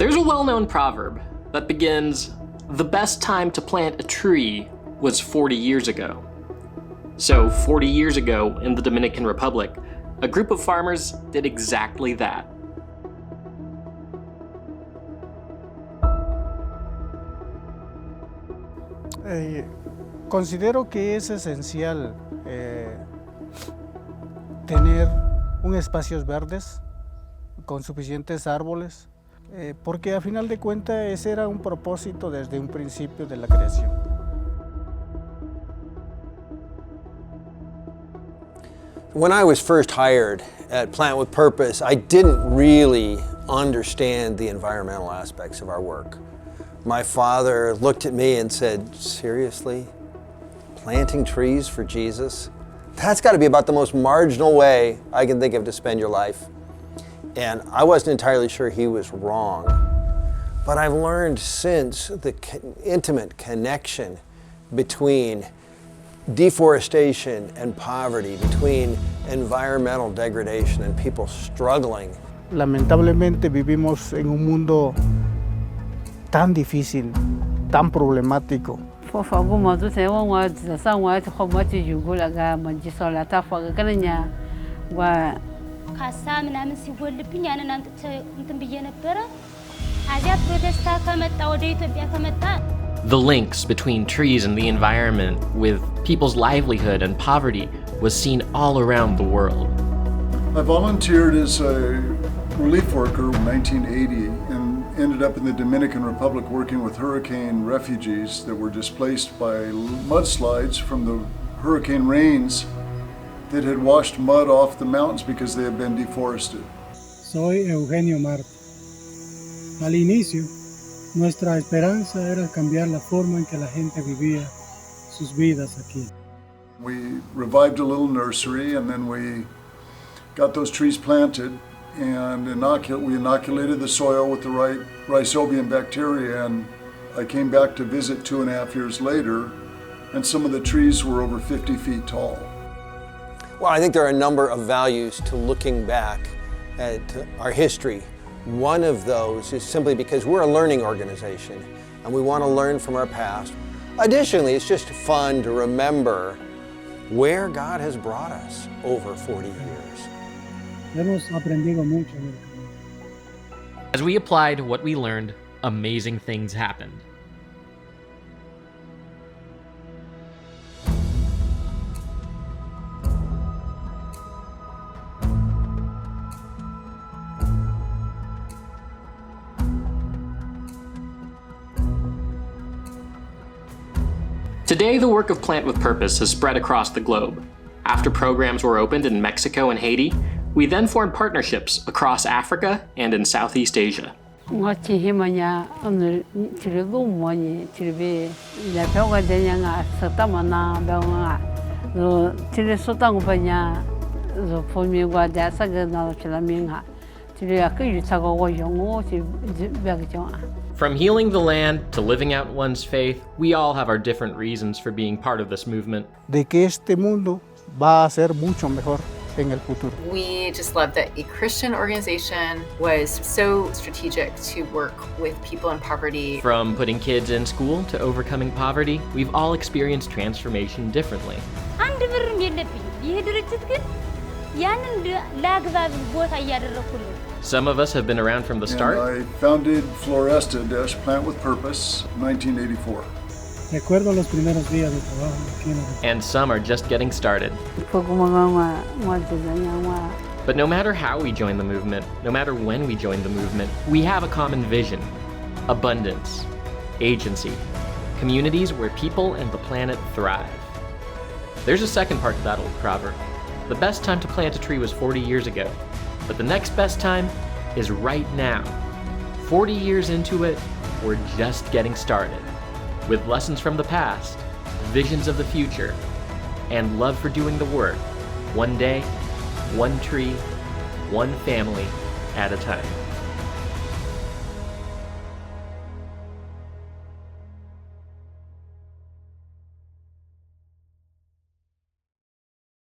There's a well-known proverb that begins, "The best time to plant a tree was 40 years ago." So 40 years ago in the Dominican Republic, a group of farmers did exactly that. Considero que es esencial tener espacios verdes con suficientes árboles, porque a final de cuentas ese era un propósito desde un principio de la creación. When I was first hired at Plant with Purpose, I didn't really understand the environmental aspects of our work. My father looked at me and said, "Seriously? Planting trees for Jesus? That's got to be about the most marginal way I can think of to spend your life." And I wasn't entirely sure he was wrong. But I've learned since the intimate connection between deforestation and poverty, between environmental degradation and people struggling. Lamentablemente vivimos en un mundo tan difícil, tan problemático. The links between trees and the environment with people's livelihood and poverty was seen all around the world. I volunteered as a relief worker in 1980 and ended up in the Dominican Republic working with hurricane refugees that were displaced by mudslides from the hurricane rains that had washed mud off the mountains because they had been deforested. Soy Eugenio Marte. Al inicio, nuestra esperanza era cambiar la forma en que la gente vivía sus vidas aquí. We revived a little nursery and then we got those trees planted and we inoculated the soil with the right rhizobium bacteria, and I came back to visit 2.5 years later and some of the trees were over 50 feet tall. Well, I think there are a number of values to looking back at our history. One of those is simply because we're a learning organization and we want to learn from our past. Additionally, it's just fun to remember where God has brought us over 40 years. Hemos aprendido mucho en el camino. As we applied what we learned, amazing things happened. Today, the work of Plant with Purpose has spread across the globe. After programs were opened in Mexico and Haiti, we then formed partnerships across Africa and in Southeast Asia. From healing the land to living out one's faith, we all have our different reasons for being part of this movement. De que este mundo va a ser mucho mejor en el futuro. We just love that a Christian organization was so strategic to work with people in poverty. From putting kids in school to overcoming poverty, we've all experienced transformation differently. Some of us have been around from the start. And I founded Floresta-Plant with Purpose in 1984. Recuerdo los primeros días de trabajo aquí en la... And some are just getting started. But no matter how we join the movement, no matter when we join the movement, we have a common vision: abundance, agency, communities where people and the planet thrive. There's a second part to that old proverb. The best time to plant a tree was 40 years ago, but the next best time is right now. 40 years into it, we're just getting started. With lessons from the past, visions of the future, and love for doing the work, one day, one tree, one family at a time.